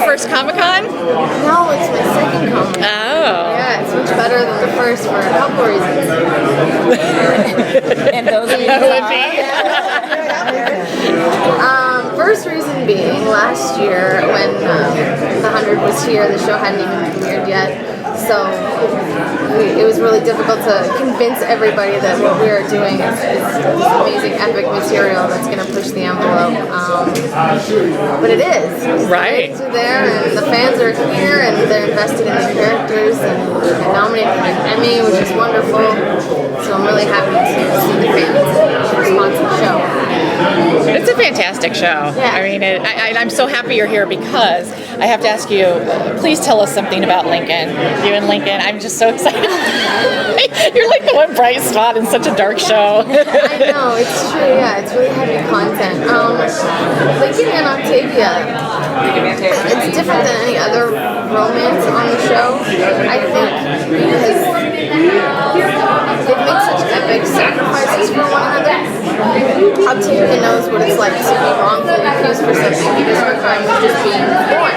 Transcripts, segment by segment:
first Comic-Con? No, it's my second Comic-Con. Oh. Yeah, it's much better than the first for a couple reasons. And those That would be. First reason being, last year when the 100 was here, the show hadn't even premiered yet, so it was really difficult to convince everybody that what we are doing is amazing, epic material that's going to push the envelope. But it is. Right. They're there, and the fans are here, and they're invested in the characters, and nominated for an Emmy, which is wonderful. So I'm really happy to see the fans' response to the show. It's a fantastic show. Yeah. I mean, I'm so happy you're here because I have to ask you, please tell us something about Lincoln. You and Lincoln, I'm just so excited. You're like the one bright spot in such a dark show. I know, it's true, yeah, it's really heavy content. Lincoln and Octavia, it's different than any other romance on the show, I think, because they've made such epic sacrifices for one another. Octavia knows what it's like to be wrongfully accused for something because her crime was just being born.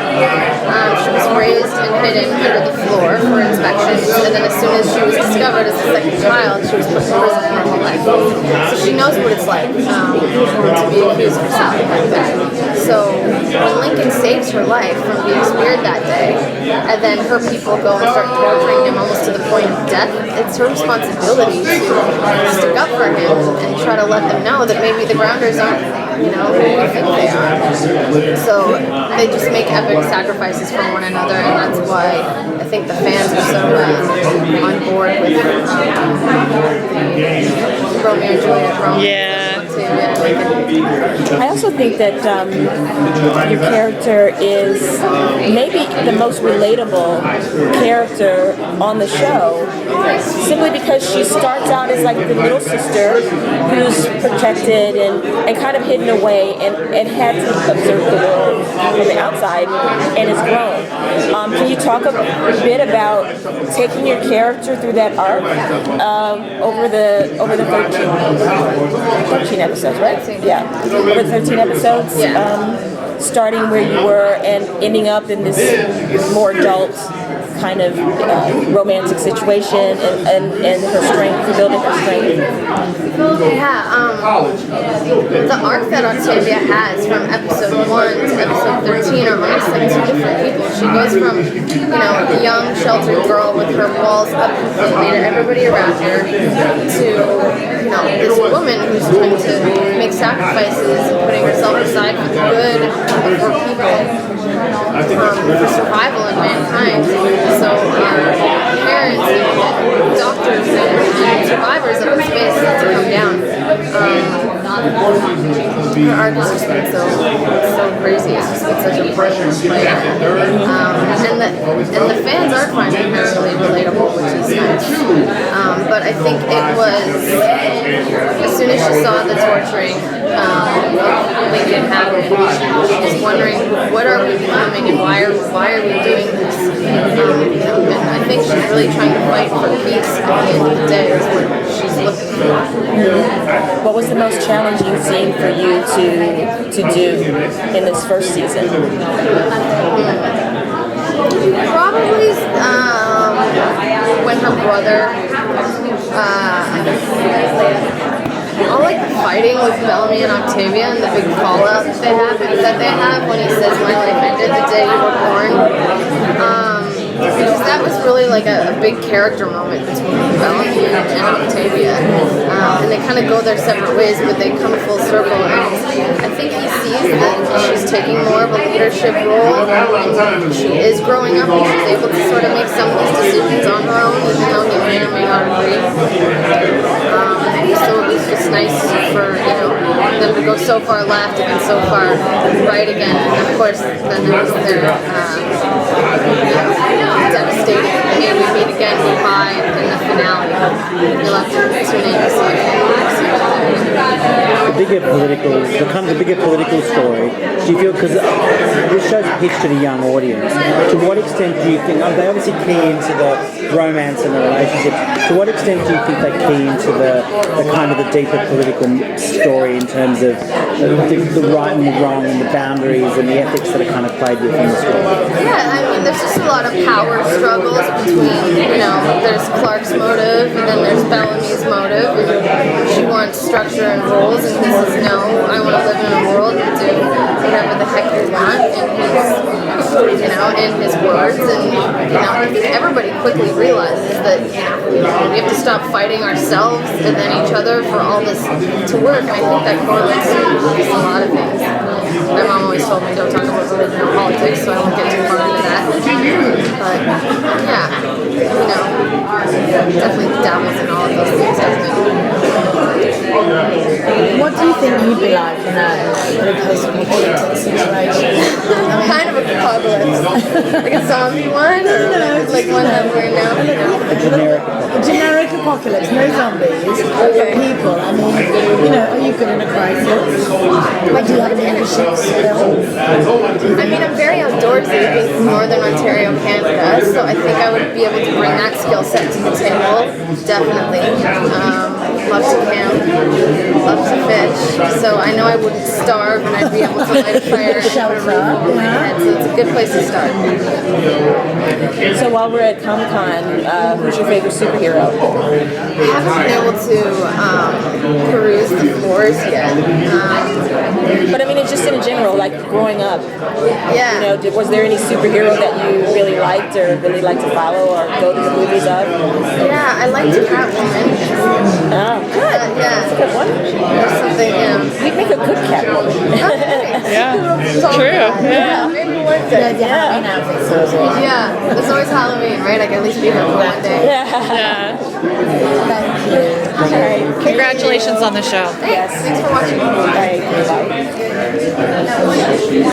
She was raised and hidden under the floor for inspections, and then as soon as she was discovered as a second child, she was put in prison for her whole life. So she knows what it's like to be accused of something like that. So when Lincoln saves her life from being speared that day, and then her people go and start torturing him almost to the point of death, it's her responsibility to stick up for him and try to let them know that maybe the Grounders aren't, who we think they are. So they just make epic sacrifices for one another, and that's why I think the fans are so on board with Romeo and Juliet romance. Yeah. I also think that your character is maybe the most relatable character on the show, simply because she starts out as like the little sister who's protected and kind of hidden away and had to observe the world from the outside and has grown. Can you talk a bit about taking your character through that arc over the 13 episodes, right? Yeah, over the 13 episodes, starting where you were and ending up in this more adult kind of romantic situation and her strength, rebuilding her strength. Yeah, the arc that Octavia has from episode 1 to episode 13 are almost like two different people. She goes from, a young, sheltered girl with her walls up completely to everybody around her to, this woman who's trying to make sacrifices and putting herself aside for the good for people, for survival in mankind. So parents and doctors and survivors of the space had to come down. Her arc has just been so crazy. It's just been such a pleasure to play. And the fans are finding her really relatable, which is nice. But I think it was as soon as she saw the torturing Lincoln happen, she was wondering, what are we becoming and why are we doing this? And I think she's really trying to fight for peace at the end of the day is what she's looking for. What was the most challenging scene for you to do in this first season? Probably when her brother all like the fighting with Bellamy and Octavia and the big fallout that they have when he says my life ended the day you were born. Because that was really like a big character moment between Bellamy and Octavia. And they kind of go their separate ways, but they come full circle. And I think he sees that she's taking more of a leadership role, and she is growing up, and she's able to sort of make some of these decisions on her own, even though he may or may not agree. So it was just nice for them to go so far left and then so far right again. And of course, then there was their devastating "May we meet again, YAH" in the finale. You'll have to tune in to see it. bigger political, the kind of the bigger political story, do you feel, because this show's pitched at a young audience, to what extent do you think, they obviously key into the romance and the relationships, to what extent do you think they key into the kind of the deeper political story in terms of the right and the wrong and the boundaries and the ethics that are kind of played within the story? Yeah, I mean, there's just a lot of power struggles between, there's Clark's motive and then there's Bellamy's motive. And she wants structure and rules, and he says, no, I want to live in a world and do whatever the heck you want in his words. And, I think everybody quickly realizes that, we have to stop fighting ourselves and then each other for all this to work. And I think that correlates with a lot of things. My mom always told me don't talk about religion or politics, so I won't get too far into that. But yeah, definitely dabbles in all of those things, doesn't it? What do you think you'd be like in a post-apocalyptic situation? Kind of a apocalypse. Like a zombie one? Or like one that we're now? A generic apocalypse, no zombies, but people. I mean, are you good in a crisis? Like, do you have any memberships? I mean, I'm very outdoorsy being from Northern Ontario, Canada, so I think I would be able to bring that skill set to the table, definitely. Love to camp, love to fish, so I know I wouldn't starve and I'd be able to light a fire and have a roof over my head, so it's a good place to start. So while we're at Comic-Con, who's your favorite superhero? I haven't been able to peruse the floors yet. But I mean, it's just in general, like growing up. Yeah. Was there any superhero that you really liked or really liked to follow or go to the movies of? Yeah, I liked Catwoman. Oh, good. That's a good one. There's something, You'd make a good Catwoman. Yeah, true. Yeah, maybe one day. Yeah, there's always Halloween, right? I can at least be here for one day. Yeah. Thank you. All right. Congratulations on the show. Thanks for watching. All right. Bye.